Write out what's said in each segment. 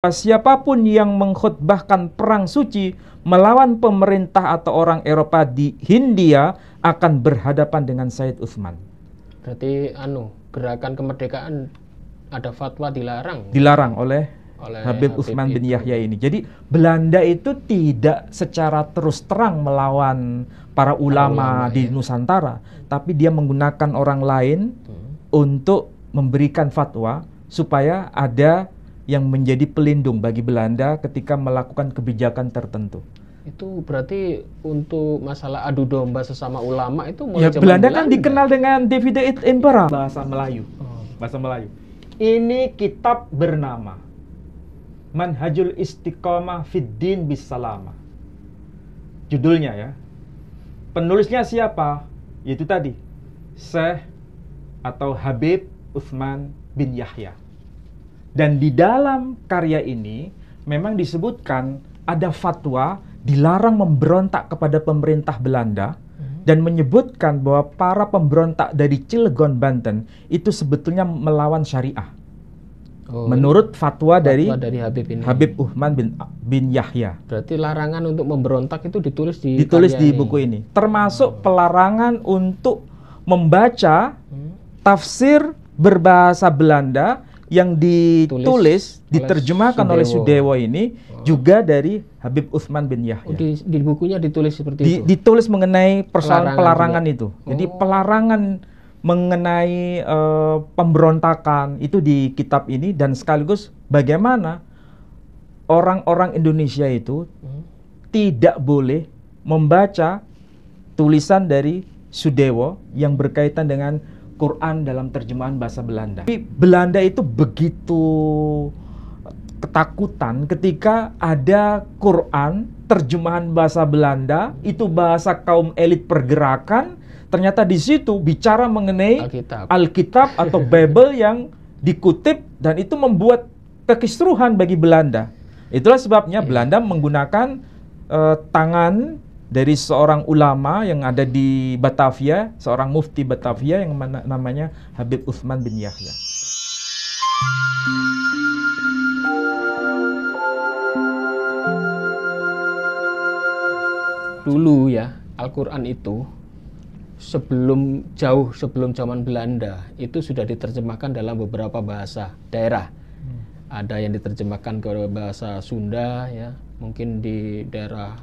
Siapapun yang mengkhutbahkan perang suci melawan pemerintah atau orang Eropa di Hindia akan berhadapan dengan Said Utsman. Berarti gerakan kemerdekaan ada fatwa dilarang. Dilarang oleh Habib Habib Utsman bin itu. Yahya ini. Jadi Belanda itu tidak secara terus terang melawan para ulama di ya. Nusantara, tapi dia menggunakan orang lain untuk memberikan fatwa supaya ada yang menjadi pelindung bagi Belanda ketika melakukan kebijakan tertentu. Itu berarti untuk masalah adu domba sesama ulama itu Ya, mulai zaman Belanda kan dikenal dengan Divide et Impera, bahasa Melayu. Bahasa Melayu. Ini kitab bernama Manhajul Istiqomah Fiddin Bisalamah. Judulnya ya. Penulisnya siapa? Yaitu tadi Syekh atau Habib Utsman bin Yahya. Dan di dalam karya ini memang disebutkan ada fatwa dilarang memberontak kepada pemerintah Belanda dan menyebutkan bahwa para pemberontak dari Cilegon, Banten itu sebetulnya melawan syariah. Menurut fatwa dari Habib ini. Habib Utsman bin Yahya. Berarti larangan untuk memberontak itu ditulis di buku ini. Termasuk pelarangan untuk membaca tafsir berbahasa Belanda yang diterjemahkan oleh Sudewo ini juga dari Habib Utsman bin Yahya. Di bukunya ditulis seperti itu. Ditulis mengenai persoalan pelarangan itu. Jadi pelarangan mengenai pemberontakan itu di kitab ini, dan sekaligus bagaimana orang-orang Indonesia itu tidak boleh membaca tulisan dari Sudewo yang berkaitan dengan Quran dalam terjemahan bahasa Belanda. Tapi Belanda itu begitu ketakutan ketika ada Quran terjemahan bahasa Belanda, itu bahasa kaum elit pergerakan, ternyata di situ bicara mengenai Alkitab atau Bible yang dikutip, dan itu membuat kekisruhan bagi Belanda. Itulah sebabnya Belanda menggunakan tangan dari seorang ulama yang ada di Batavia, seorang mufti Batavia yang namanya Habib Utsman bin Yahya. Dulu ya, Al-Quran itu jauh sebelum zaman Belanda itu sudah diterjemahkan dalam beberapa bahasa daerah. Ada yang diterjemahkan ke bahasa Sunda ya, mungkin di daerah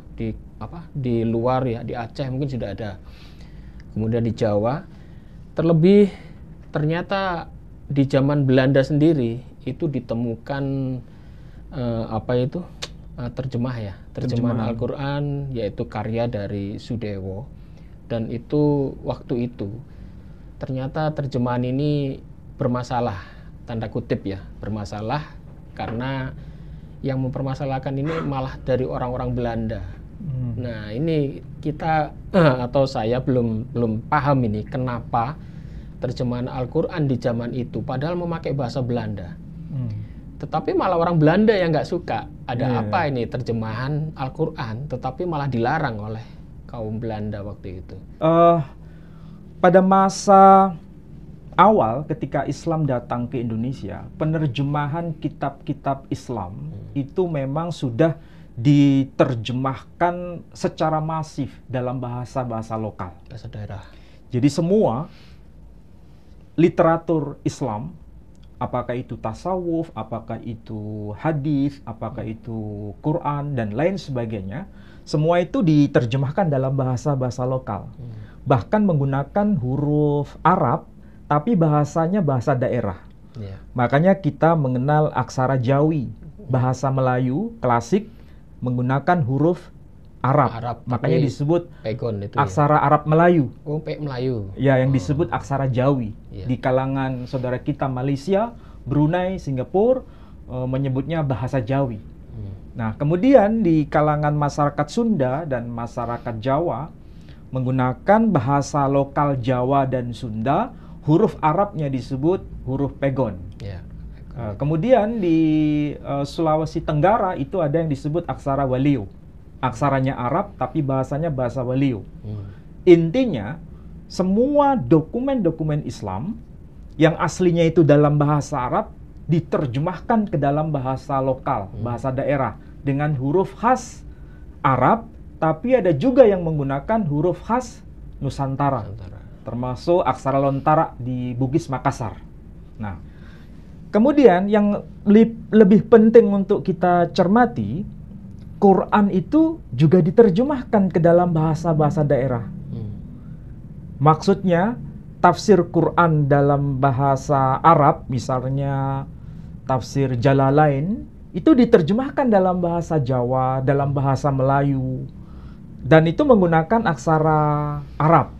di luar ya, di Aceh mungkin sudah ada. Kemudian di Jawa. Terlebih ternyata di zaman Belanda sendiri itu ditemukan terjemahan Al-Quran, yaitu karya dari Sudewo. Dan itu waktu itu ternyata terjemahan ini bermasalah, tanda kutip ya, bermasalah karena yang mempermasalahkan ini malah dari orang-orang Belanda. Nah, ini kita atau saya belum paham ini kenapa terjemahan Al-Quran di zaman itu padahal memakai bahasa Belanda. Tetapi malah orang Belanda yang nggak suka. Ada apa ini terjemahan Al-Quran tetapi malah dilarang oleh kaum Belanda waktu itu? Pada masa awal ketika Islam datang ke Indonesia, penerjemahan kitab-kitab Islam itu memang sudah diterjemahkan secara masif dalam bahasa-bahasa lokal, bahasa daerah. Jadi semua literatur Islam, apakah itu tasawuf, apakah itu hadis, apakah itu Quran dan lain sebagainya, semua itu diterjemahkan dalam bahasa-bahasa lokal. Bahkan menggunakan huruf Arab, tapi bahasanya bahasa daerah. Makanya kita mengenal aksara Jawi, bahasa Melayu klasik menggunakan huruf Arab. Makanya disebut pegon itu aksara Arab Melayu. Melayu. Ya, yang disebut aksara Jawi. Di kalangan saudara kita Malaysia, Brunei, Singapura menyebutnya bahasa Jawi. Nah, kemudian di kalangan masyarakat Sunda dan masyarakat Jawa menggunakan bahasa lokal Jawa dan Sunda, huruf Arabnya disebut huruf pegon. Kemudian di Sulawesi Tenggara itu ada yang disebut aksara Waliu. Aksaranya Arab tapi bahasanya bahasa Waliu. Intinya semua dokumen-dokumen Islam yang aslinya itu dalam bahasa Arab diterjemahkan ke dalam bahasa lokal, bahasa daerah dengan huruf khas Arab, tapi ada juga yang menggunakan huruf khas Nusantara. Termasuk aksara lontara di Bugis Makassar. Nah, kemudian yang lebih penting untuk kita cermati, Quran itu juga diterjemahkan ke dalam bahasa-bahasa daerah. Maksudnya, tafsir Quran dalam bahasa Arab, misalnya tafsir Jalalain, itu diterjemahkan dalam bahasa Jawa, dalam bahasa Melayu, dan itu menggunakan aksara Arab.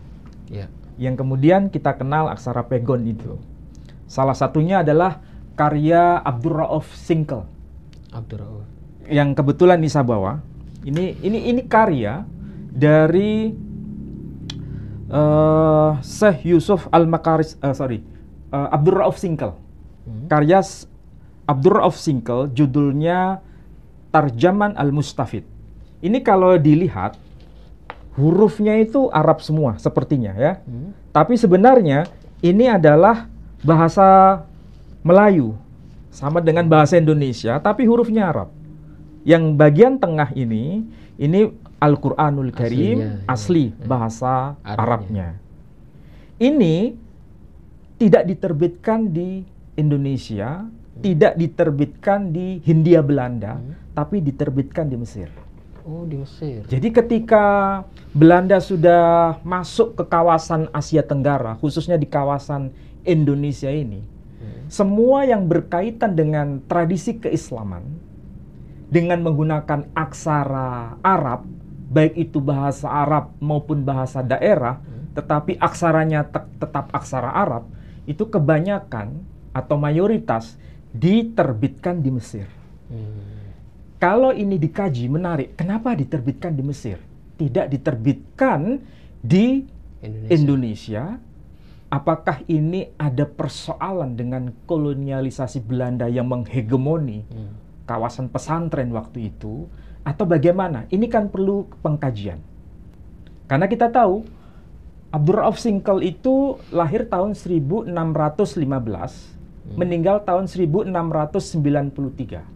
Yang kemudian kita kenal aksara Pegon itu. Salah satunya adalah karya Abdur Rauf Singkel. Yang kebetulan saya bawa. Ini karya dari Syekh Yusuf Al-Makaris, Abdur Rauf Singkel. Karya Abdur Rauf Singkel judulnya Tarjaman Al-Mustafid. Ini kalau dilihat hurufnya itu Arab semua sepertinya ya. Tapi sebenarnya ini adalah bahasa Melayu sama dengan bahasa Indonesia, tapi hurufnya Arab. Yang bagian tengah ini Al-Qur'anul Karim asli bahasa Arabnya. Ini tidak diterbitkan di Indonesia, tidak diterbitkan di Hindia Belanda, tapi diterbitkan di Mesir. Oh, di Mesir. Jadi ketika Belanda sudah masuk ke kawasan Asia Tenggara, khususnya di kawasan Indonesia ini, semua yang berkaitan dengan tradisi keislaman, dengan menggunakan aksara Arab, baik itu bahasa Arab maupun bahasa daerah, tetapi aksaranya tetap aksara Arab, itu kebanyakan atau mayoritas diterbitkan di Mesir. Kalau ini dikaji, menarik. Kenapa diterbitkan di Mesir? Tidak diterbitkan di Indonesia. Apakah ini ada persoalan dengan kolonialisasi Belanda yang menghegemoni kawasan pesantren waktu itu? Atau bagaimana? Ini kan perlu pengkajian. Karena kita tahu, Abdur Rauf Singkel itu lahir tahun 1615, meninggal tahun 1693.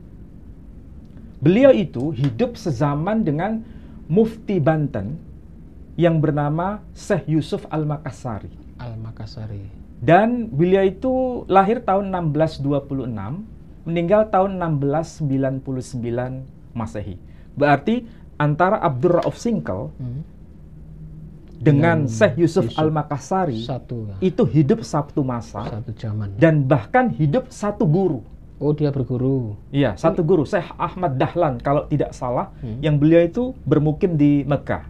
Beliau itu hidup sezaman dengan Mufti Banten yang bernama Syekh Yusuf Al-Makassari. Dan beliau itu lahir tahun 1626, meninggal tahun 1699 Masehi. Berarti antara Abdur Rauf Singkel dengan Syekh Yusuf Al-Makassari itu hidup satu masa, satu zaman, dan bahkan hidup satu guru. Oh, dia berguru. Iya, satu guru, Syekh Ahmad Dahlan kalau tidak salah, yang beliau itu bermukim di Mekah.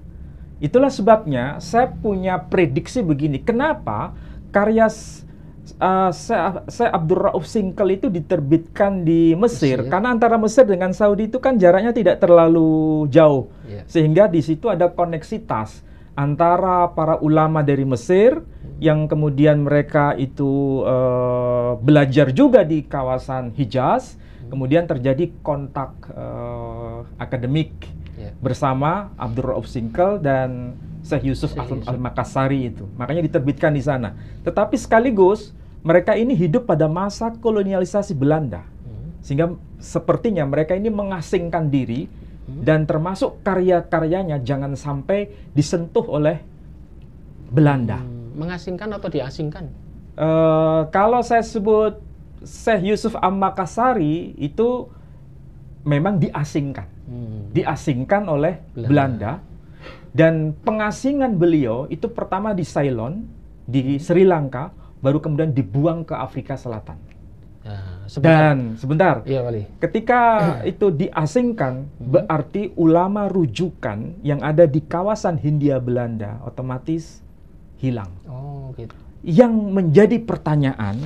Itulah sebabnya saya punya prediksi begini, kenapa karya Syekh Abdur Rauf Singkel itu diterbitkan di Mesir? Karena antara Mesir dengan Saudi itu kan jaraknya tidak terlalu jauh, sehingga di situ ada koneksitas antara para ulama dari Mesir yang kemudian mereka itu belajar juga di kawasan Hijaz, kemudian terjadi kontak akademik bersama Abdur Rauf Singkel dan Syekh Yusuf Al-Makassari itu. Makanya diterbitkan di sana. Tetapi sekaligus mereka ini hidup pada masa kolonialisasi Belanda. Sehingga sepertinya mereka ini mengasingkan diri dan termasuk karya-karyanya jangan sampai disentuh oleh Belanda. Mengasingkan atau diasingkan? Kalau saya sebut Syekh Yusuf Al-Makassari itu memang diasingkan. Diasingkan oleh Belanda. Dan pengasingan beliau itu pertama di Ceylon, di Sri Lanka, baru kemudian dibuang ke Afrika Selatan. Dan sebentar, ketika itu diasingkan, berarti ulama rujukan yang ada di kawasan Hindia Belanda otomatis hilang. Yang menjadi pertanyaan,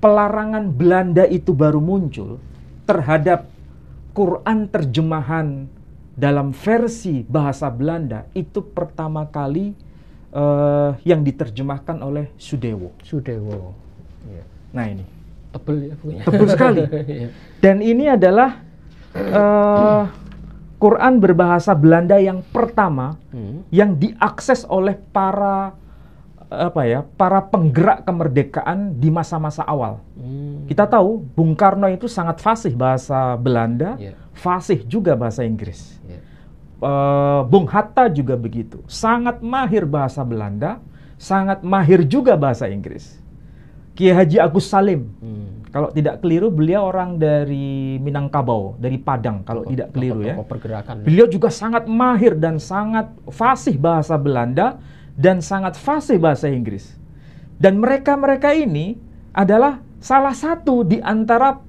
pelarangan Belanda itu baru muncul terhadap Quran terjemahan dalam versi bahasa Belanda itu pertama kali yang diterjemahkan oleh Sudewo. Nah ini tebel ya punya. Tebel sekali. Dan ini adalah Quran berbahasa Belanda yang pertama yang diakses oleh para para penggerak kemerdekaan di masa-masa awal. Kita tahu Bung Karno itu sangat fasih bahasa Belanda, fasih juga bahasa Inggris. Bung Hatta juga begitu, sangat mahir bahasa Belanda, sangat mahir juga bahasa Inggris. Kiai Haji Agus Salim, kalau tidak keliru beliau orang dari Minangkabau, dari Padang kalau tidak keliru ya. Beliau juga sangat mahir dan sangat fasih bahasa Belanda dan sangat fasih bahasa Inggris. Dan mereka-mereka ini adalah salah satu di antara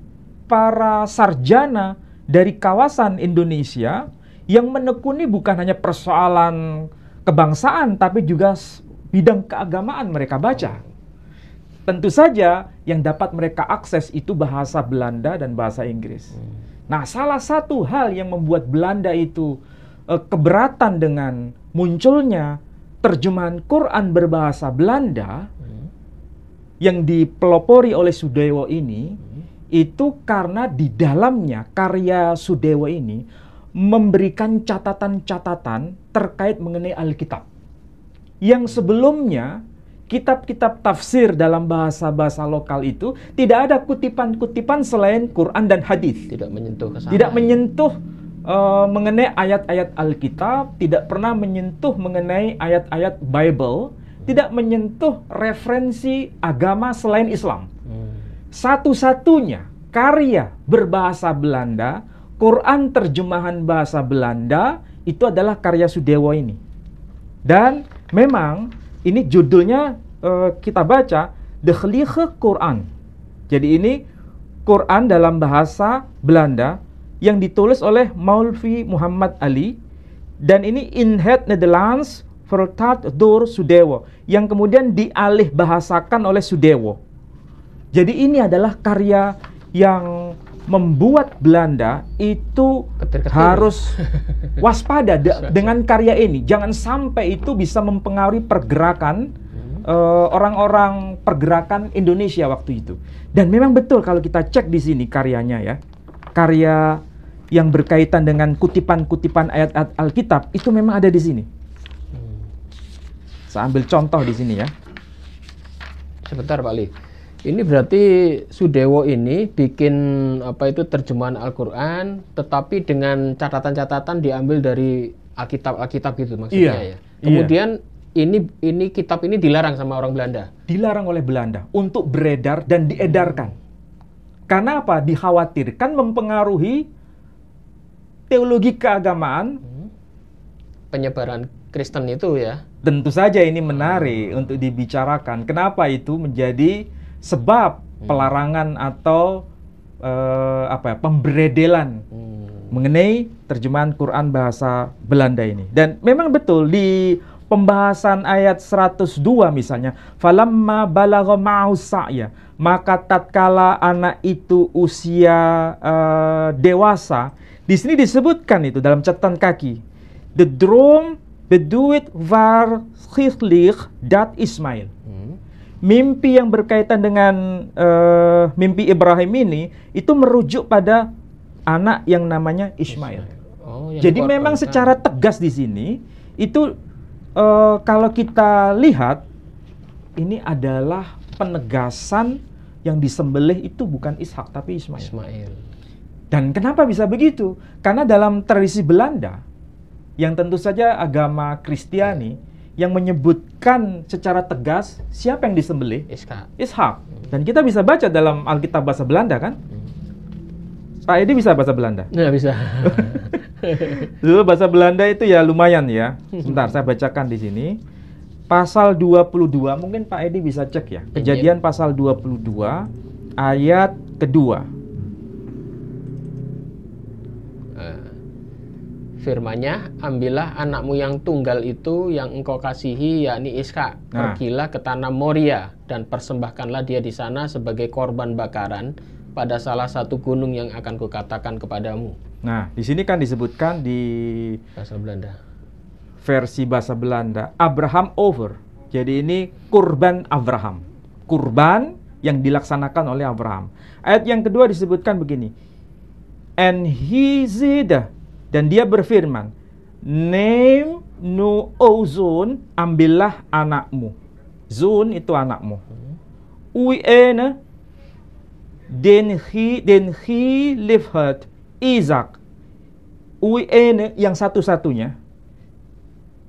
para sarjana dari kawasan Indonesia yang menekuni bukan hanya persoalan kebangsaan tapi juga bidang keagamaan mereka baca. Tentu saja yang dapat mereka akses itu bahasa Belanda dan bahasa Inggris. Nah, salah satu hal yang membuat Belanda itu keberatan dengan munculnya terjemahan Quran berbahasa Belanda yang dipelopori oleh Sudewo ini, itu karena di dalamnya karya Sudewo ini memberikan catatan-catatan terkait mengenai Alkitab. Yang sebelumnya kitab-kitab tafsir dalam bahasa-bahasa lokal itu tidak ada kutipan-kutipan selain Quran dan hadis. Tidak menyentuh ke sana. Tidak menyentuh mengenai ayat-ayat Alkitab, tidak pernah menyentuh mengenai ayat-ayat Bible, tidak menyentuh referensi agama selain Islam. Satu-satunya karya berbahasa Belanda, Quran terjemahan bahasa Belanda, itu adalah karya Sudewo ini. Dan memang ini judulnya kita baca De Heilige Quran. Jadi ini Quran dalam bahasa Belanda yang ditulis oleh Maulvi Muhammad Ali, dan ini in het Nederlands vertaald door Sudewo, yang kemudian dialih bahasakan oleh Sudewo. Jadi ini adalah karya yang membuat Belanda itu harus waspada dengan karya ini. Jangan sampai itu bisa mempengaruhi pergerakan orang-orang pergerakan Indonesia waktu itu. Dan memang betul kalau kita cek di sini karyanya ya, karya yang berkaitan dengan kutipan-kutipan ayat-ayat Alkitab itu memang ada di sini. Saya ambil contoh di sini ya. Sebentar Pak Ali. Ini berarti Sudewo ini bikin terjemahan Al-Qur'an tetapi dengan catatan-catatan diambil dari Alkitab gitu maksudnya ya. Kemudian ini kitab ini dilarang sama orang Belanda. Dilarang oleh Belanda untuk beredar dan diedarkan. Karena apa? Dikhawatirkan mempengaruhi teologi keagamaan, penyebaran Kristen itu ya. Tentu saja ini menarik untuk dibicarakan. Kenapa itu menjadi sebab pelarangan atau pemberedelan mengenai terjemahan Quran bahasa Belanda ini. Dan memang betul di pembahasan ayat 102 misalnya, falamma balagha ma'hu sa'ya, maka tatkala anak itu usia dewasa, di sini disebutkan itu dalam catatan kaki, the droom beduit var schriftlich dat Ismail. Mimpi yang berkaitan dengan mimpi Ibrahim ini itu merujuk pada anak yang namanya Ismail. Jadi memang secara tegas di sini itu kalau kita lihat ini adalah penegasan yang disembelih itu bukan Ishak tapi Ismail. Dan kenapa bisa begitu? Karena dalam tradisi Belanda yang tentu saja agama Kristiani yang menyebutkan secara tegas siapa yang disembelih? Ishak. Dan kita bisa baca dalam Alkitab bahasa Belanda kan? Pak Edi bisa bahasa Belanda? Nggak bisa. Dulu bahasa Belanda itu ya lumayan ya. Sebentar, saya bacakan di sini. Pasal 22, mungkin Pak Edi bisa cek ya. Kejadian pasal 22, ayat kedua. Firman-Nya, ambillah anakmu yang tunggal itu yang engkau kasihi, yakni Ishak. Pergilah ke tanah Moria dan persembahkanlah dia di sana sebagai korban bakaran pada salah satu gunung yang akan kukatakan kepadamu. Nah, di sini kan disebutkan di bahasa Belanda. Versi bahasa Belanda, Abraham over. Jadi ini kurban Abraham. Kurban yang dilaksanakan oleh Abraham. Ayat yang kedua disebutkan begini. And he said, dan dia berfirman, Neem nu ozon, ambillah anakmu. Zoon itu anakmu. Ui ene den hi lifhat Isaac. Ui ene yang satu-satunya.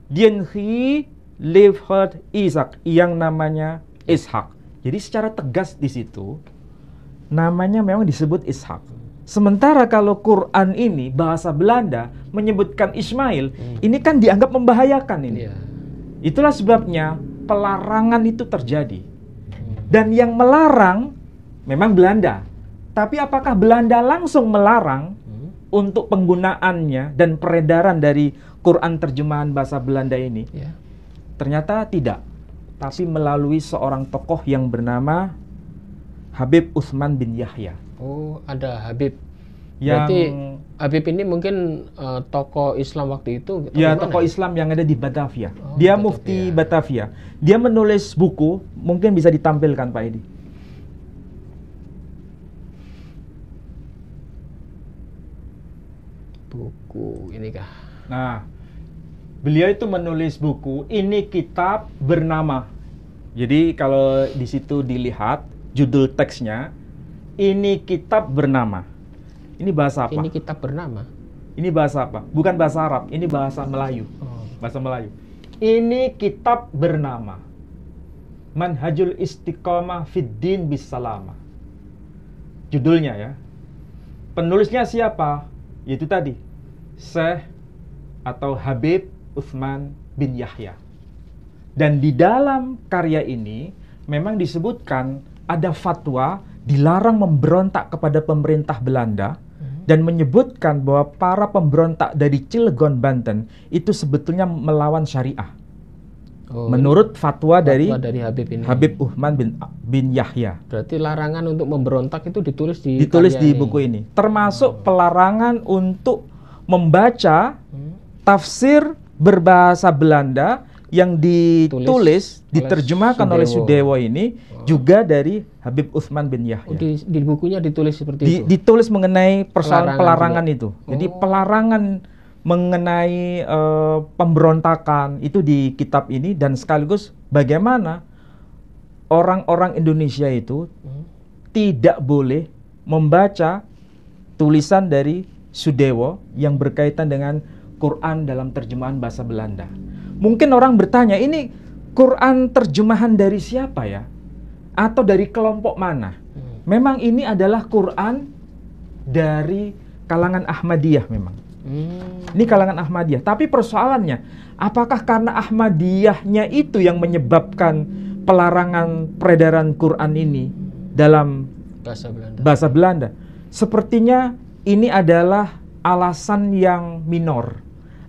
Den hi lifhat Isaac yang namanya Ishak. Jadi secara tegas di situ namanya memang disebut Ishak. Sementara kalau Quran ini bahasa Belanda menyebutkan Ismail, ini kan dianggap membahayakan ini. Itulah sebabnya pelarangan itu terjadi. Dan yang melarang memang Belanda. Tapi apakah Belanda langsung melarang untuk penggunaannya dan peredaran dari Quran terjemahan bahasa Belanda ini? Ternyata tidak. Tapi melalui seorang tokoh yang bernama Habib Utsman bin Yahya. Oh, ada Habib. Yang Berarti Habib ini mungkin tokoh Islam waktu itu? Ya, tokoh Islam yang ada di Batavia. Oh, Dia Batavia. mufti Batavia. Dia menulis buku, mungkin bisa ditampilkan Pak Edi. Buku ini kah? Nah, beliau itu menulis buku, ini kitab bernama. Jadi kalau di situ dilihat judul teksnya, ini kitab bernama. Ini bahasa apa? Ini kitab bernama? Ini bahasa apa? Bukan bahasa Arab, ini bahasa Melayu. Bahasa Melayu. Ini kitab bernama Manhajul Istiqomah Fiddin Bisalama. Judulnya ya. Penulisnya siapa? Yaitu tadi Syekh atau Habib Utsman bin Yahya. Dan di dalam karya ini memang disebutkan ada fatwa dilarang memberontak kepada pemerintah Belanda dan menyebutkan bahwa para pemberontak dari Cilegon, Banten itu sebetulnya melawan syariah. Menurut fatwa dari Habib ini. Habib Utsman bin Yahya. Berarti larangan untuk memberontak itu ditulis di buku ini. Termasuk pelarangan untuk membaca tafsir berbahasa Belanda yang diterjemahkan oleh Sudewo ini juga dari Habib Utsman bin Yahya. Di bukunya ditulis seperti itu? Ditulis mengenai persoalan pelarangan itu. Jadi pelarangan mengenai pemberontakan itu di kitab ini, dan sekaligus bagaimana orang-orang Indonesia itu tidak boleh membaca tulisan dari Sudewo yang berkaitan dengan Quran dalam terjemahan bahasa Belanda. Mungkin orang bertanya, ini Quran terjemahan dari siapa ya? Atau dari kelompok mana? Memang ini adalah Quran dari kalangan Ahmadiyah memang. Ini kalangan Ahmadiyah. Tapi persoalannya, apakah karena Ahmadiyahnya itu yang menyebabkan pelarangan peredaran Quran ini dalam bahasa Belanda? Sepertinya ini adalah alasan yang minor.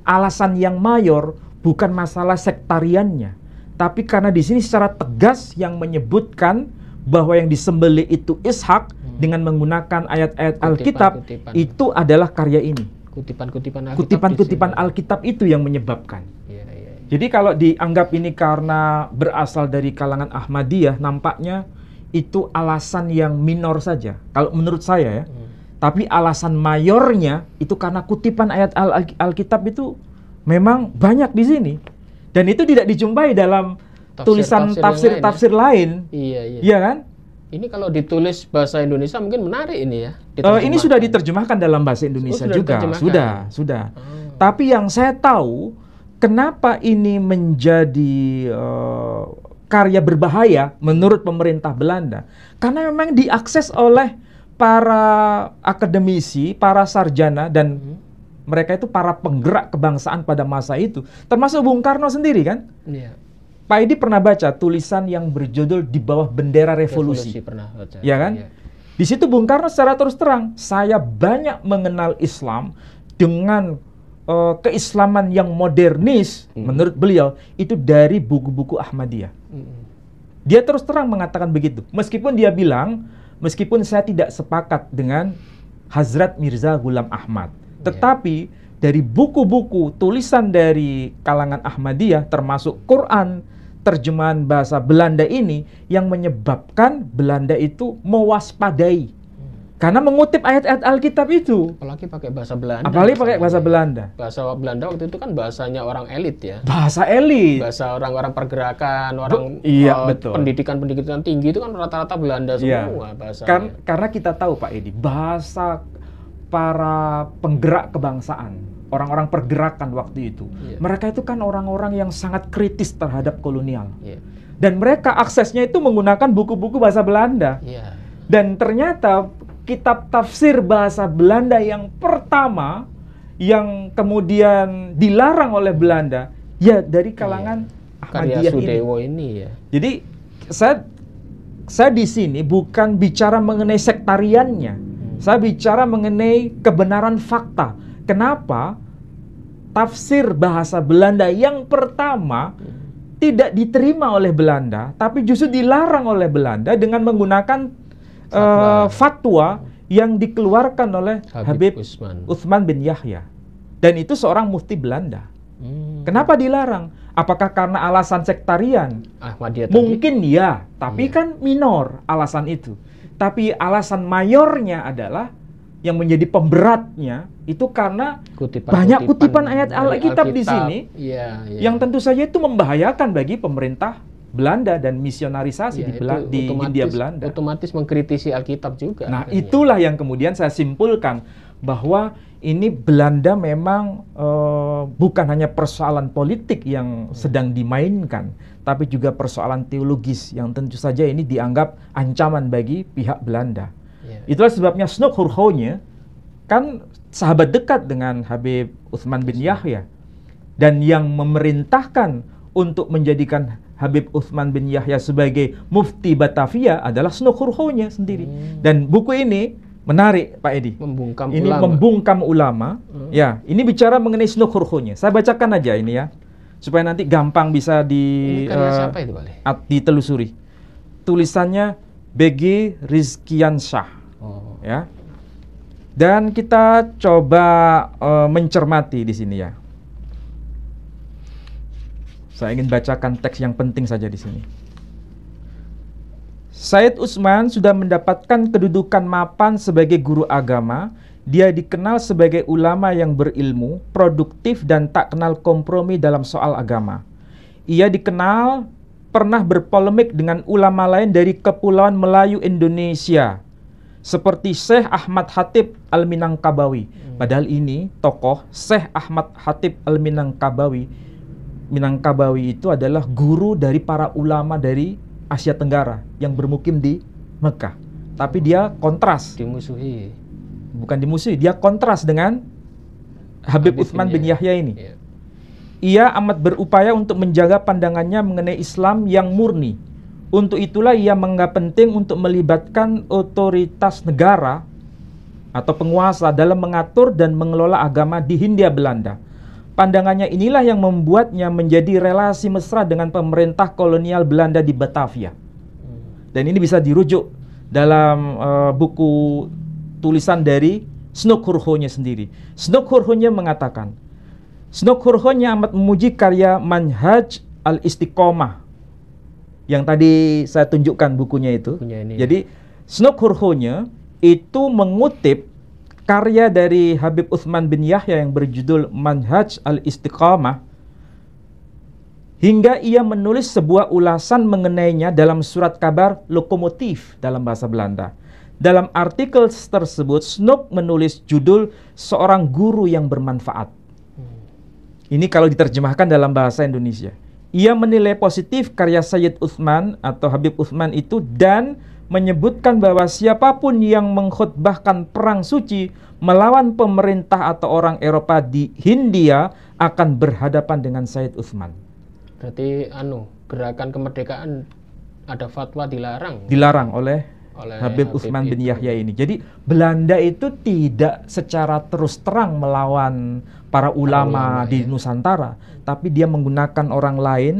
Alasan yang mayor bukan masalah sektariannya, tapi karena di sini secara tegas yang menyebutkan bahwa yang disembelih itu Ishak dengan menggunakan ayat-ayat Alkitab, itu adalah karya ini. Kutipan-kutipan Alkitab itu yang menyebabkan. Jadi kalau dianggap ini karena berasal dari kalangan Ahmadiyah, nampaknya itu alasan yang minor saja. Kalau menurut saya ya. Tapi alasan mayornya itu karena kutipan ayat Alkitab itu memang banyak di sini. Dan itu tidak dijumpai dalam tulisan tafsir lain. Iya kan? Ini kalau ditulis bahasa Indonesia mungkin menarik ini ya. Ini sudah diterjemahkan dalam bahasa Indonesia juga. Sudah. Tapi yang saya tahu, kenapa ini menjadi karya berbahaya menurut pemerintah Belanda? Karena memang diakses oleh para akademisi, para sarjana, dan mereka itu para penggerak kebangsaan pada masa itu. Termasuk Bung Karno sendiri kan? Iya. Pak Edi pernah baca tulisan yang berjudul Di Bawah Bendera Revolusi. Pernah baca. Ya kan? Iya. Di situ Bung Karno secara terus terang, saya banyak mengenal Islam dengan keislaman yang modernis, menurut beliau, itu dari buku-buku Ahmadiyah. Dia terus terang mengatakan begitu. Meskipun dia bilang, meskipun saya tidak sepakat dengan Hazrat Mirza Ghulam Ahmad. Tetapi dari buku-buku tulisan dari kalangan Ahmadiyah, termasuk Quran terjemahan bahasa Belanda ini, yang menyebabkan Belanda itu mewaspadai Karena mengutip ayat-ayat Alkitab itu. Apalagi pakai bahasa Belanda. Apalagi pakai bahasa Belanda. Bahasa Belanda waktu itu kan bahasanya orang elit ya. Bahasa elit. Bahasa orang-orang pergerakan, orang betul. pendidikan tinggi itu kan rata-rata Belanda semua bahasanya. Karena kita tahu Pak Edi, bahasa para penggerak kebangsaan, orang-orang pergerakan waktu itu, mereka itu kan orang-orang yang sangat kritis terhadap kolonial. Dan mereka aksesnya itu menggunakan buku-buku bahasa Belanda. Dan ternyata kitab tafsir bahasa Belanda yang pertama yang kemudian dilarang oleh Belanda ya dari kalangan Ahmadiyah ini ya. Jadi saya di sini bukan bicara mengenai sektariannya. Saya bicara mengenai kebenaran fakta. Kenapa tafsir bahasa Belanda yang pertama tidak diterima oleh Belanda, tapi justru dilarang oleh Belanda dengan menggunakan fatwa yang dikeluarkan oleh Habib Utsman bin Yahya. Dan itu seorang mufti Belanda. Kenapa dilarang? Apakah karena alasan sektarian? Mungkin ya, tapi kan minor alasan itu. Tapi alasan mayornya adalah yang menjadi pemberatnya itu karena banyak kutipan ayat Alkitab di sini yang tentu saja itu membahayakan bagi pemerintah Belanda dan misionarisasi di Hindia Belanda. Otomatis mengkritisi Alkitab juga. Nah, itulah yang kemudian saya simpulkan bahwa ini Belanda memang bukan hanya persoalan politik yang sedang dimainkan, tapi juga persoalan teologis yang tentu saja ini dianggap ancaman bagi pihak Belanda. Itulah sebabnya Snoek Hurgronje kan sahabat dekat dengan Habib Utsman bin Yahya, dan yang memerintahkan untuk menjadikan Habib Utsman bin Yahya sebagai mufti Batavia adalah Snoek Hurgronje sendiri. Dan buku ini menarik Pak Edi. Membungkam ulama. Ya, ini bicara mengenai Snoek Hurgronje. Saya bacakan aja ini ya, supaya nanti gampang bisa siapa itu, ditelusuri. Tulisannya B.G. Rizkiansyah. Ya. Dan kita coba mencermati di sini ya. Saya ingin bacakan teks yang penting saja di sini. Said Utsman sudah mendapatkan kedudukan mapan sebagai guru agama. Dia dikenal sebagai ulama yang berilmu, produktif, dan tak kenal kompromi dalam soal agama. Ia dikenal pernah berpolemik dengan ulama lain dari Kepulauan Melayu Indonesia, seperti Syekh Ahmad Khatib Al-Minangkabawi. Padahal ini tokoh Syekh Ahmad Khatib Al-Minangkabawi. Minangkabawi itu adalah guru dari para ulama dari Asia Tenggara yang bermukim di Mekah. Tapi dia kontras. Dimusuhi. Bukan dimusuhi, dia kontras dengan Habib Utsman bin Yahya ini. Ia amat berupaya untuk menjaga pandangannya mengenai Islam yang murni. Untuk itulah ia menganggap penting untuk melibatkan otoritas negara atau penguasa dalam mengatur dan mengelola agama di Hindia Belanda. Pandangannya inilah yang membuatnya menjadi relasi mesra dengan pemerintah kolonial Belanda di Batavia. Dan ini bisa dirujuk dalam buku tulisan dari Snoek Hurgronje sendiri. Snoek Hurgronje mengatakan, Snoek Hurgronje amat memuji karya Manhaj al-Istiqomah yang tadi saya tunjukkan bukunya itu. Jadi Snoek Hurgronje itu mengutip karya dari Habib Utsman bin Yahya yang berjudul Manhaj al-Istiqamah, hingga ia menulis sebuah ulasan mengenainya dalam surat kabar Lokomotief dalam bahasa Belanda. Dalam artikel tersebut, Snoek menulis judul Seorang Guru yang Bermanfaat. Ini kalau diterjemahkan dalam bahasa Indonesia. Ia menilai positif karya Sayyid Utsman atau Habib Utsman itu dan menyebutkan bahwa siapapun yang mengkhutbahkan perang suci melawan pemerintah atau orang Eropa di Hindia akan berhadapan dengan Sayyid Utsman. Berarti gerakan kemerdekaan ada fatwa dilarang. Dilarang oleh Habib Utsman bin Yahya ini. Jadi Belanda itu tidak secara terus terang melawan para ulama di Nusantara, tapi dia menggunakan orang lain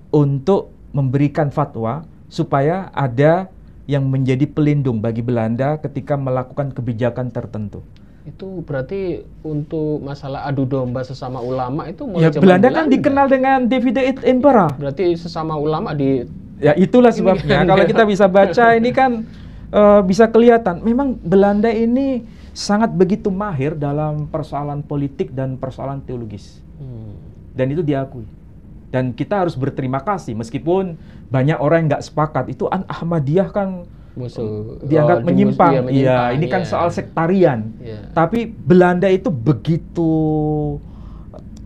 untuk memberikan fatwa supaya ada yang menjadi pelindung bagi Belanda ketika melakukan kebijakan tertentu. Itu berarti untuk masalah adu domba sesama ulama itu mulai Belanda kan dikenal dengan Divide et Impera. Berarti sesama ulama ya itulah sebabnya kalau kita bisa baca ini kan bisa kelihatan memang Belanda ini sangat begitu mahir dalam persoalan politik dan persoalan teologis. Dan itu diakui. Dan kita harus berterima kasih meskipun banyak orang yang nggak sepakat. Itu Ahmadiyah kan musuh dianggap menyimpang. Iya, ini kan iya. soal sektarian. Iya. Tapi Belanda itu begitu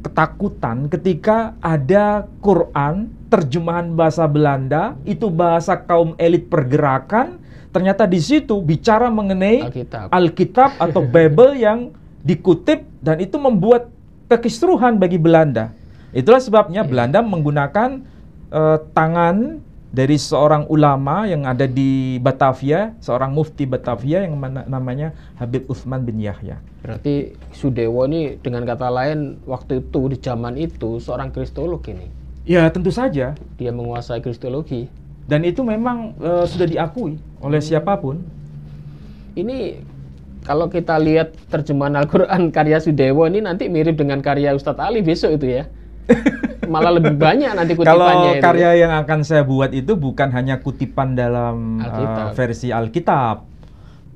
ketakutan ketika ada Quran terjemahan bahasa Belanda, itu bahasa kaum elit pergerakan, ternyata di situ bicara mengenai Alkitab atau Bible yang dikutip, dan itu membuat kekisruhan bagi Belanda. Itulah sebabnya Belanda menggunakan tangan dari seorang ulama yang ada di Batavia, seorang mufti Batavia yang namanya Habib Utsman bin Yahya. Berarti Sudewo ini dengan kata lain waktu itu di zaman itu seorang kristolog ini. Ya tentu saja. Dia menguasai kristologi. Dan itu memang sudah diakui oleh siapapun. Ini kalau kita lihat terjemahan Al-Quran karya Sudewo ini nanti mirip dengan karya Ustadz Ali besok itu ya. Malah lebih banyak nanti kutipannya. Kalau karya yang akan saya buat itu bukan hanya kutipan dalam versi Alkitab,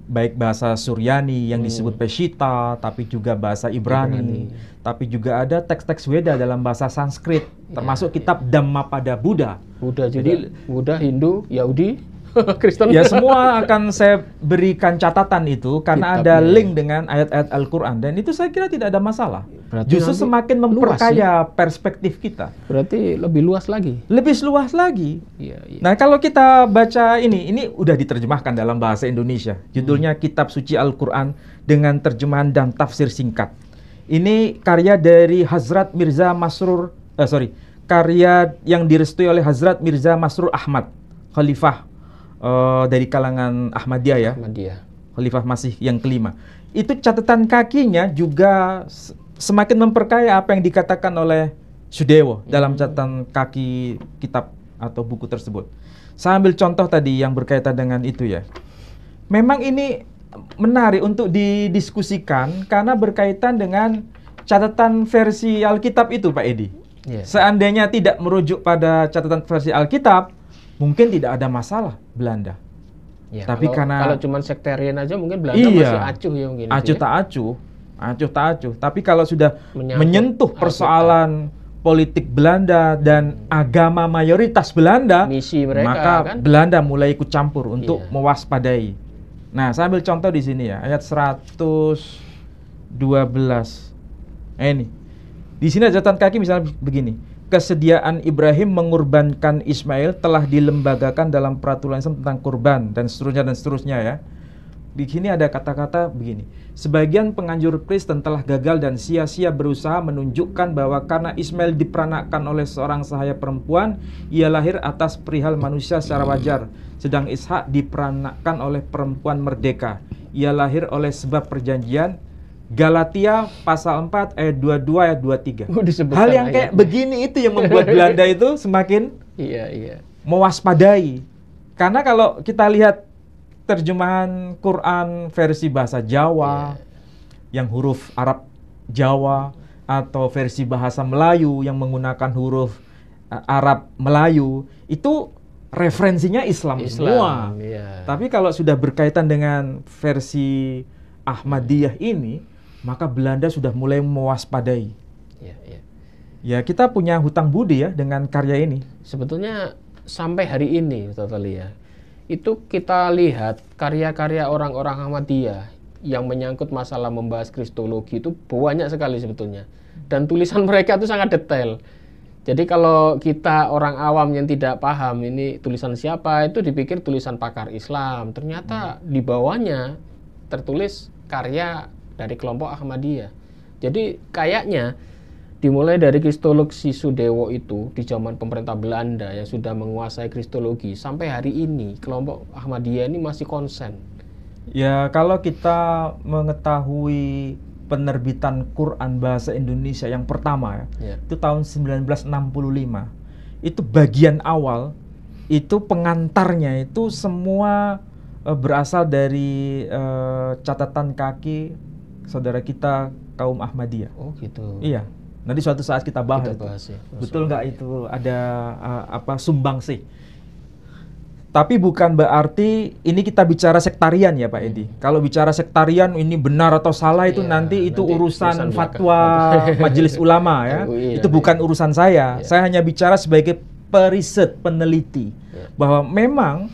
baik bahasa Suryani yang disebut Peshitta, tapi juga bahasa Ibrani. Tapi juga ada teks-teks Weda dalam bahasa Sanskrit, termasuk kitab Dhammapada Buddha. Buddha, Hindu, Yahudi, Kristen. Ya semua akan saya berikan catatan itu karena ada link dengan ayat-ayat Al-Quran, dan itu saya kira tidak ada masalah. Berarti justru semakin memperkaya perspektif kita. Berarti lebih luas lagi. Lebih luas lagi. Iya. Nah kalau kita baca ini udah diterjemahkan dalam bahasa Indonesia. Judulnya Kitab Suci Al-Quran dengan terjemahan dan tafsir singkat. Ini karya dari Hazrat Mirza Masrur, karya yang direstui oleh Hazrat Mirza Masrur Ahmad, Khalifah dari kalangan Ahmadiyah ya. Khalifah Masih yang kelima. Itu catatan kakinya juga semakin memperkaya apa yang dikatakan oleh Sudewo dalam catatan kaki kitab atau buku tersebut. Saya ambil contoh tadi yang berkaitan dengan itu ya. Memang ini menarik untuk didiskusikan karena berkaitan dengan catatan versi Alkitab itu, Pak Edi. Seandainya tidak merujuk pada catatan versi Alkitab, mungkin tidak ada masalah Belanda. Ya, tapi kalau cuma sektarian aja mungkin Belanda masih acuh ya mungkin. Acuh tak acuh. Tapi kalau sudah menyentuh persoalan politik Belanda dan agama mayoritas Belanda, misi mereka, maka kan? Belanda mulai ikut campur untuk mewaspadai. Nah, saya ambil contoh di sini ya, ayat 112. Ini. Di sini catatan kaki misalnya begini. Kesediaan Ibrahim mengorbankan Ismail telah dilembagakan dalam peraturan Islam tentang kurban dan seterusnya ya. Di sini ada kata-kata begini. Sebagian penganjur Kristen telah gagal dan sia-sia berusaha menunjukkan bahwa karena Ismail diperanakan oleh seorang sahaya perempuan, ia lahir atas perihal manusia secara wajar. Sedang Ishak diperanakan oleh perempuan merdeka. Ia lahir oleh sebab perjanjian. Galatia pasal 4 ayat 22 ayat 23. Hal yang kayak begini itu yang membuat Belanda itu semakin mewaspadai. Karena kalau kita lihat terjemahan Quran versi bahasa Jawa yang huruf Arab Jawa, atau versi bahasa Melayu yang menggunakan huruf Arab Melayu, itu referensinya Islam semua. Tapi kalau sudah berkaitan dengan versi Ahmadiyah ini, maka Belanda sudah mulai mewaspadai. Ya, kita punya hutang budi ya dengan karya ini. Sebetulnya sampai hari ini, Ustaz Ali ya, itu kita lihat karya-karya orang-orang Ahmadiyah yang menyangkut masalah membahas kristologi itu banyak sekali sebetulnya. Dan tulisan mereka itu sangat detail. Jadi kalau kita orang awam yang tidak paham ini tulisan siapa, itu dipikir tulisan pakar Islam. Ternyata di bawahnya tertulis karya dari kelompok Ahmadiyah. Jadi kayaknya dimulai dari kristologi Sudewo itu di zaman pemerintah Belanda yang sudah menguasai kristologi, sampai hari ini kelompok Ahmadiyah ini masih konsen. Ya, kalau kita mengetahui penerbitan Quran bahasa Indonesia yang pertama itu tahun 1965. Itu bagian awal, itu pengantarnya itu semua berasal dari catatan kaki saudara kita kaum Ahmadiyah. Oh gitu. Iya. Nanti suatu saat kita bahas. Ya. Betul nggak itu ada sumbangsih? Tapi bukan berarti ini kita bicara sektarian ya Pak Edi. Kalau bicara sektarian ini benar atau salah itu nanti urusan fatwa Majelis Ulama ya. Itu bukan urusan saya. Saya hanya bicara sebagai periset, peneliti bahwa memang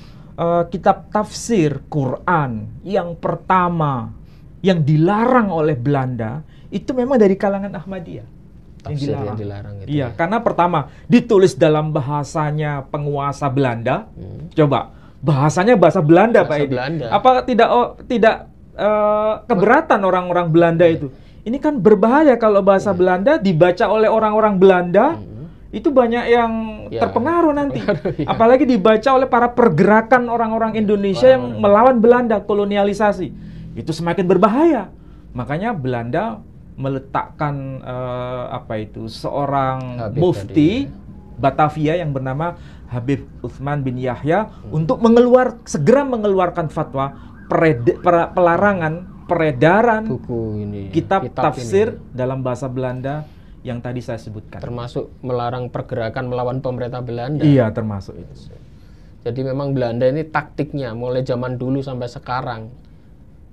kitab tafsir Quran yang pertama yang dilarang oleh Belanda itu memang dari kalangan Ahmadiyah. Tafsir yang dilarang gitu. Iya, karena pertama ditulis dalam bahasanya penguasa Belanda. Coba bahasanya bahasa Belanda, Pak Edi. Apa tidak keberatan orang-orang Belanda itu? Ini kan berbahaya kalau bahasa Belanda dibaca oleh orang-orang Belanda. Itu banyak yang terpengaruh nanti. Apalagi dibaca oleh para pergerakan orang-orang Indonesia yang melawan Belanda, kolonialisasi. Itu semakin berbahaya. Makanya Belanda meletakkan seorang mufti Batavia yang bernama Habib Utsman bin Yahya untuk segera mengeluarkan fatwa pelarangan peredaran buku ini, kitab tafsir dalam bahasa Belanda yang tadi saya sebutkan. Termasuk melarang pergerakan melawan pemerintah Belanda. Iya, termasuk itu. Jadi memang Belanda ini taktiknya mulai zaman dulu sampai sekarang,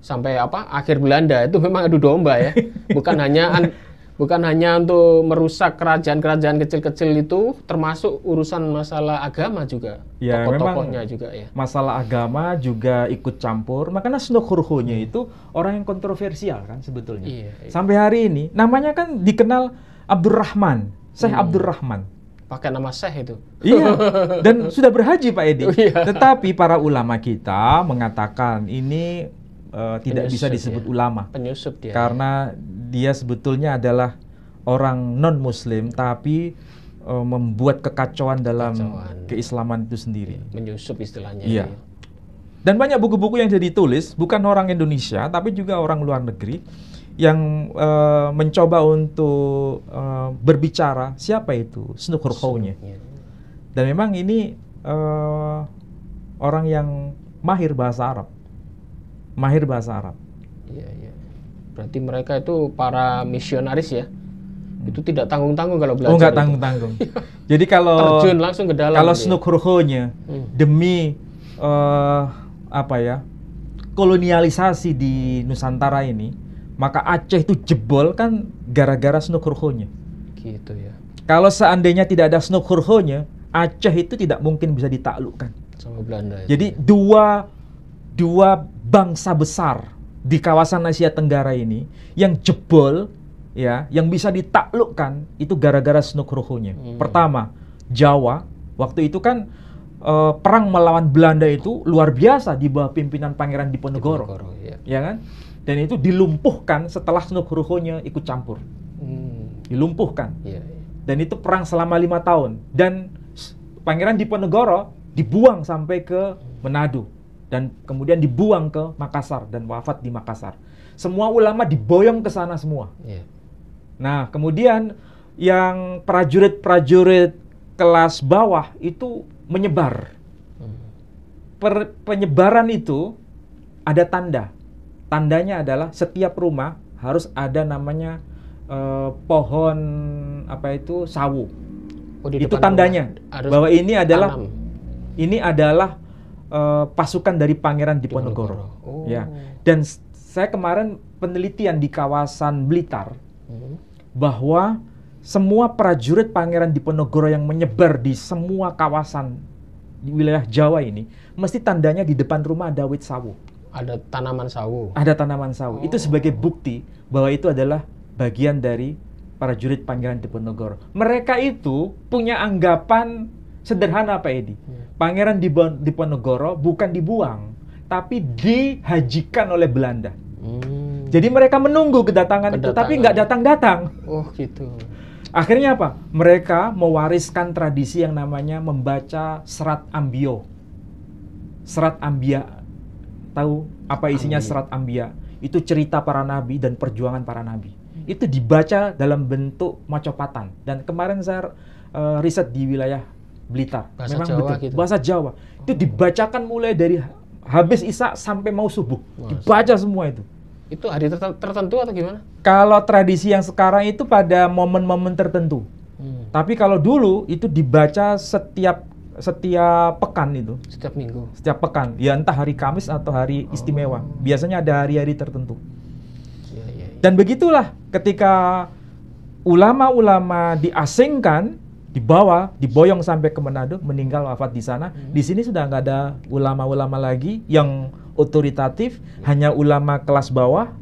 sampai akhir Belanda itu memang adu domba ya. Bukan hanya untuk merusak kerajaan-kerajaan kecil-kecil itu, termasuk urusan masalah agama juga. Ya, tokoh-tokohnya juga ya. Masalah agama juga ikut campur. Makanya Nugroho-nya itu orang yang kontroversial kan sebetulnya. Iya. Sampai hari ini namanya kan dikenal Abdurrahman, Syekh Abdurrahman. Pakai nama Syekh itu. Iya. Dan sudah berhaji Pak Edi. Tetapi para ulama kita mengatakan ini tidak bisa disebut ulama. Penyusup dia. Karena dia sebetulnya adalah orang non-muslim tapi membuat kekacauan dalam keislaman itu sendiri. Menyusup istilahnya. Iya. Dan banyak buku-buku yang jadi ditulis bukan orang Indonesia tapi juga orang luar negeri yang mencoba untuk berbicara siapa itu Nugroho-nya. Dan memang ini orang yang mahir bahasa Arab. Iya. Berarti mereka itu para misionaris ya. Itu tidak tanggung-tanggung kalau belajar. Oh, nggak tanggung-tanggung. Jadi kalau terjun langsung ke dalam. Kalau Nugroho-nya demi kolonialisasi di Nusantara ini, maka Aceh itu jebol kan gara-gara Nugroho-nya. Gitu ya. Kalau seandainya tidak ada Nugroho-nya, Aceh itu tidak mungkin bisa ditaklukkan sama Belanda. Jadi dua bangsa besar di kawasan Asia Tenggara ini yang jebol ya, yang bisa ditaklukkan itu gara-gara Nugroho-nya. Pertama, Jawa waktu itu kan perang melawan Belanda itu luar biasa di bawah pimpinan Pangeran Diponegoro. Ya kan? Dan itu dilumpuhkan setelah Nugroho-nya ikut campur. Dilumpuhkan. Dan itu perang selama 5 tahun. Dan Pangeran Diponegoro dibuang sampai ke Manado. Dan kemudian dibuang ke Makassar dan wafat di Makassar. Semua ulama diboyong ke sana semua. Nah, kemudian yang prajurit-prajurit kelas bawah itu menyebar. Penyebaran itu ada tanda. Tandanya adalah setiap rumah harus ada namanya pohon sawu. Itu tandanya bahwa ini adalah pasukan dari Pangeran Diponegoro. Ya. Dan saya kemarin penelitian di kawasan Blitar bahwa semua prajurit Pangeran Diponegoro yang menyebar di semua kawasan di wilayah Jawa ini mesti tandanya di depan rumah ada wit sawu. Ada tanaman sawu. Ada tanaman sawu. Itu sebagai bukti bahwa itu adalah bagian dari prajurit Pangeran Diponegoro. Mereka itu punya anggapan sederhana Pak Edi. Pangeran Diponegoro bukan dibuang, tapi dihajikan oleh Belanda. Jadi mereka menunggu kedatangan itu, tapi nggak datang-datang. Oh gitu. Akhirnya apa? Mereka mewariskan tradisi yang namanya membaca Serat Ambio. Serat Ambia. Tahu apa isinya Serat Ambia? Itu cerita para nabi dan perjuangan para nabi. Itu dibaca dalam bentuk macopatan. Dan kemarin saya riset di wilayah Blitar. Bahasa memang Jawa betul. gitu. Bahasa Jawa. Itu dibacakan mulai dari habis Isya sampai mau subuh. Dibaca semua itu. Itu hari tertentu atau gimana? Kalau tradisi yang sekarang itu pada momen-momen tertentu. Tapi kalau dulu itu dibaca setiap setiap pekan itu. Setiap minggu. Setiap pekan. Ya entah hari Kamis atau hari istimewa. Biasanya ada hari-hari tertentu. Ya. Dan begitulah ketika ulama-ulama diasingkan, diboyong sampai ke Manado, meninggal wafat di sana. Di sini sudah nggak ada ulama-ulama lagi yang otoritatif, hanya ulama kelas bawah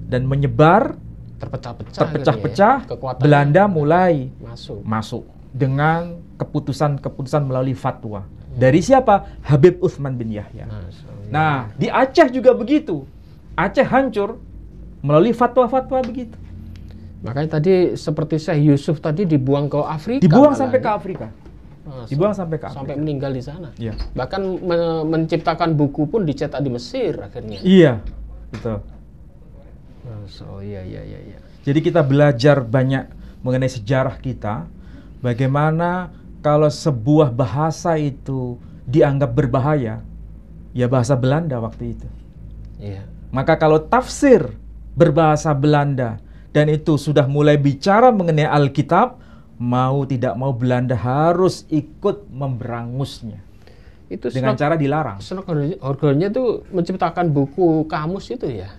dan menyebar, terpecah-pecah. Gitu ya. Belanda mulai masuk dengan keputusan-keputusan melalui fatwa. Dari siapa? Habib Utsman bin Yahya. Nah, di Aceh juga begitu. Aceh hancur melalui fatwa-fatwa begitu. Makanya tadi seperti Syekh Yusuf tadi dibuang ke Afrika. Dibuang sampai ke Afrika. Dibuang sampai ke Afrika. Sampai meninggal di sana. Iya. Bahkan menciptakan buku pun dicetak di Mesir akhirnya. Iya, betul. Iya. Jadi kita belajar banyak mengenai sejarah kita. Bagaimana kalau sebuah bahasa itu dianggap berbahaya, ya bahasa Belanda waktu itu. Iya. Maka kalau tafsir berbahasa Belanda dan itu sudah mulai bicara mengenai Alkitab, mau tidak mau Belanda harus ikut memberangusnya. Itu dengan cara dilarang. Snoeck-Horgolnya tuh menciptakan buku kamus itu ya?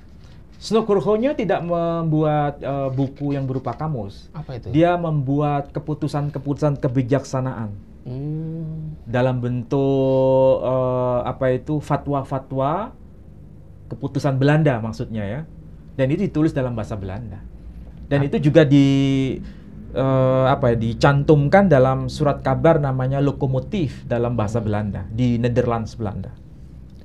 Snoeck-Horgolnya tidak membuat buku yang berupa kamus. Apa itu? Dia membuat keputusan-keputusan kebijaksanaan dalam bentuk fatwa-fatwa keputusan Belanda maksudnya ya. Dan itu ditulis dalam bahasa Belanda. Dan itu juga dicantumkan dalam surat kabar namanya lokomotif dalam bahasa Belanda di Netherlands Belanda.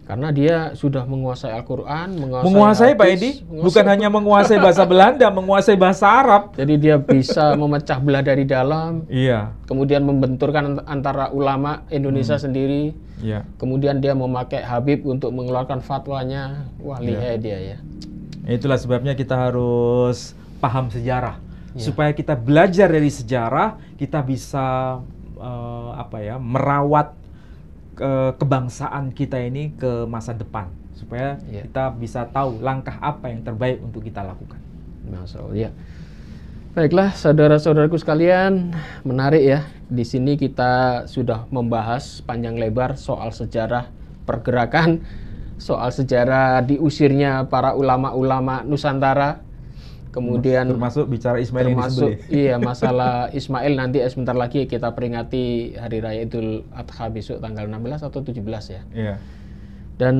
Karena dia sudah menguasai Al-Quran, menguasai Pak Edi, bukan hanya menguasai bahasa Belanda, menguasai bahasa Arab. Jadi dia bisa memecah belah dari dalam. Iya. Kemudian membenturkan antara ulama Indonesia sendiri. Iya. Kemudian dia memakai Habib untuk mengeluarkan fatwanya. Wah, lihai dia ya. Itulah sebabnya kita harus paham sejarah. Supaya kita belajar dari sejarah, kita bisa merawat kebangsaan kita ini ke masa depan, supaya kita bisa tahu langkah apa yang terbaik untuk kita lakukan. Masya Allah, ya. Baiklah, saudara-saudaraku sekalian, menarik ya. Di sini kita sudah membahas panjang lebar soal sejarah pergerakan, soal sejarah diusirnya para ulama-ulama Nusantara. Kemudian termasuk bicara Ismail iya, masalah Ismail nanti sebentar lagi kita peringati Hari Raya Idul Adha besok tanggal 16 atau 17 ya. Iya. Dan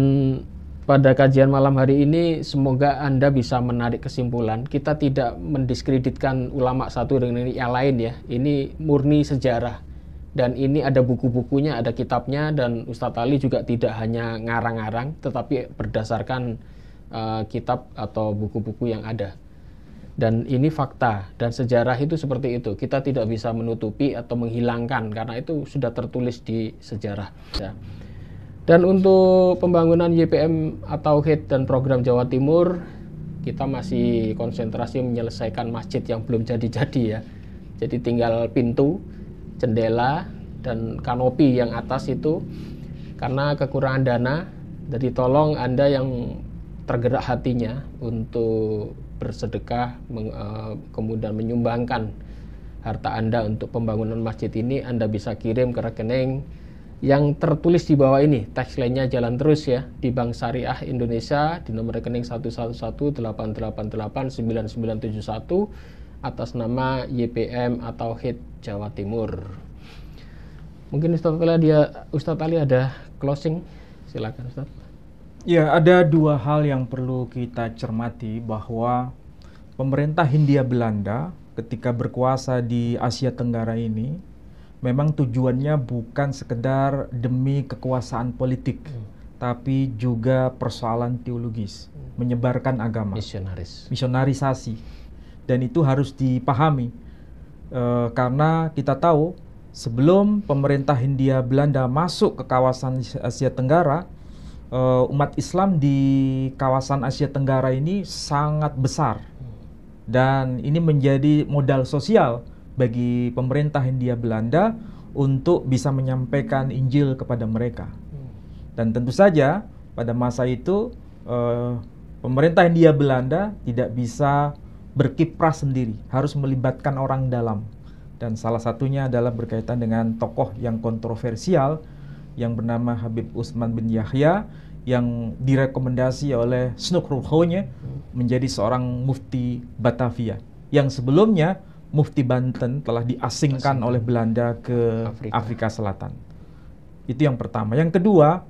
pada kajian malam hari ini semoga Anda bisa menarik kesimpulan. Kita tidak mendiskreditkan ulama satu dengan yang lain ya. Ini murni sejarah. Dan ini ada buku-bukunya, ada kitabnya, dan Ustadz Ali juga tidak hanya ngarang-ngarang, tetapi berdasarkan kitab atau buku-buku yang ada. Dan ini fakta, dan sejarah itu seperti itu. Kita tidak bisa menutupi atau menghilangkan, karena itu sudah tertulis di sejarah. Ya. Dan untuk pembangunan YPM atau HIT dan program Jawa Timur, kita masih konsentrasi menyelesaikan masjid yang belum jadi-jadi ya. Jadi tinggal pintu, jendela, dan kanopi yang atas itu. Karena kekurangan dana, jadi tolong Anda yang tergerak hatinya untuk bersedekah, kemudian menyumbangkan harta Anda untuk pembangunan masjid ini, Anda bisa kirim ke rekening yang tertulis di bawah ini. Teks lainnya jalan terus ya, di Bank Syariah Indonesia di nomor rekening 111888991 atas nama YPM atau HIT Jawa Timur. Mungkin Ustadz Ali ada closing, silakan Ustadz. Ya, ada dua hal yang perlu kita cermati, bahwa pemerintah Hindia Belanda ketika berkuasa di Asia Tenggara ini memang tujuannya bukan sekedar demi kekuasaan politik, tapi juga persoalan teologis, menyebarkan agama, misionarisasi. Dan itu harus dipahami, karena kita tahu sebelum pemerintah Hindia Belanda masuk ke kawasan Asia Tenggara, umat Islam di kawasan Asia Tenggara ini sangat besar, dan ini menjadi modal sosial bagi pemerintah Hindia Belanda untuk bisa menyampaikan Injil kepada mereka. Dan tentu saja pada masa itu pemerintah Hindia Belanda tidak bisa berkiprah sendiri, harus melibatkan orang dalam. Dan salah satunya adalah berkaitan dengan tokoh yang kontroversial yang bernama Habib Utsman bin Yahya, yang direkomendasi oleh Snuk Ruhonya menjadi seorang mufti Batavia, yang sebelumnya mufti Banten telah diasingkan oleh Belanda ke Afrika Selatan. Itu yang pertama. Yang kedua,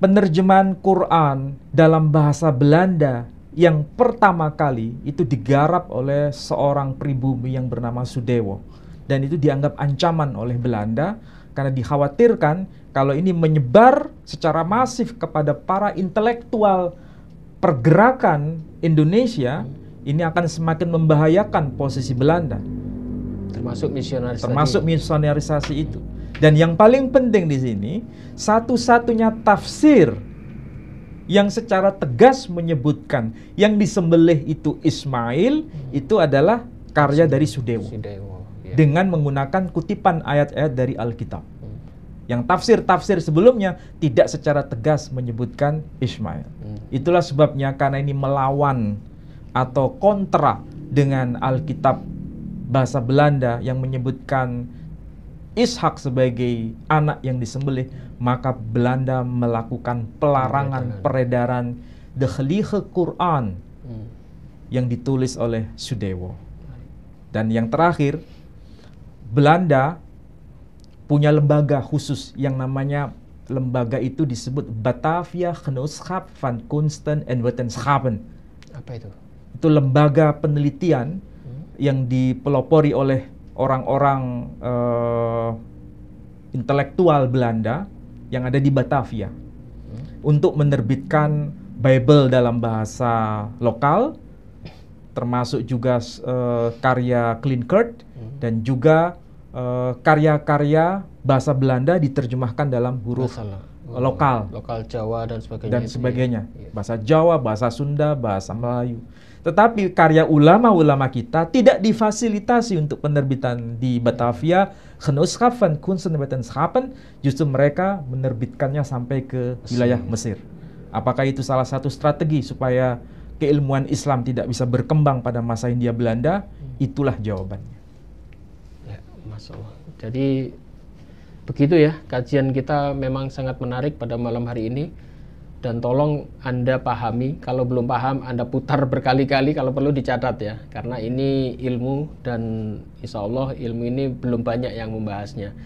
penerjemahan Quran dalam bahasa Belanda yang pertama kali itu digarap oleh seorang pribumi yang bernama Sudewo, dan itu dianggap ancaman oleh Belanda karena dikhawatirkan kalau ini menyebar secara masif kepada para intelektual pergerakan Indonesia, ini akan semakin membahayakan posisi Belanda, termasuk misionarisasi itu. Dan yang paling penting di sini, satu-satunya tafsir yang secara tegas menyebutkan yang disembelih itu Ismail, itu adalah karya dari Sudewo, dengan menggunakan kutipan ayat-ayat dari Alkitab. Yang tafsir-tafsir sebelumnya tidak secara tegas menyebutkan Ismail. Itulah sebabnya, karena ini melawan atau kontra dengan Alkitab bahasa Belanda yang menyebutkan Ishak sebagai anak yang disembelih, maka Belanda melakukan pelarangan peredaran de Heilige Quran yang ditulis oleh Sudewo. Dan yang terakhir, Belanda punya lembaga khusus yang namanya, lembaga itu disebut Batavia Genootschap van Kunsten en Wetenschappen. Apa itu? Itu lembaga penelitian yang dipelopori oleh orang-orang intelektual Belanda yang ada di Batavia untuk menerbitkan Bible dalam bahasa lokal, termasuk juga karya Klinkert, dan juga karya-karya bahasa Belanda diterjemahkan dalam huruf lokal Jawa dan sebagainya. Bahasa Jawa, bahasa Sunda, bahasa Melayu. Tetapi karya ulama-ulama kita tidak difasilitasi untuk penerbitan di Batavia, Genootschap van Kunsten en Wetenschappen, justru mereka menerbitkannya sampai ke wilayah Mesir. Apakah itu salah satu strategi supaya keilmuan Islam tidak bisa berkembang pada masa Hindia Belanda? Itulah jawabannya. Ya, Masya Allah. Jadi begitu ya, kajian kita memang sangat menarik pada malam hari ini. Dan tolong Anda pahami, kalau belum paham Anda putar berkali-kali, kalau perlu dicatat ya. Karena ini ilmu, dan insya Allah ilmu ini belum banyak yang membahasnya.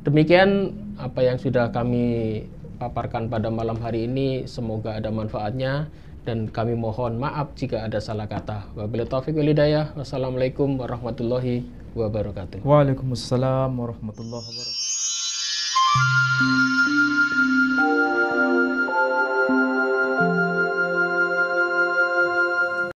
Demikian apa yang sudah kami paparkan pada malam hari ini, semoga ada manfaatnya. Dan kami mohon maaf jika ada salah kata. Wabillahi taufiq wal hidayah. Wassalamualaikum warahmatullahi wabarakatuh. Waalaikumsalam warahmatullahi wabarakatuh.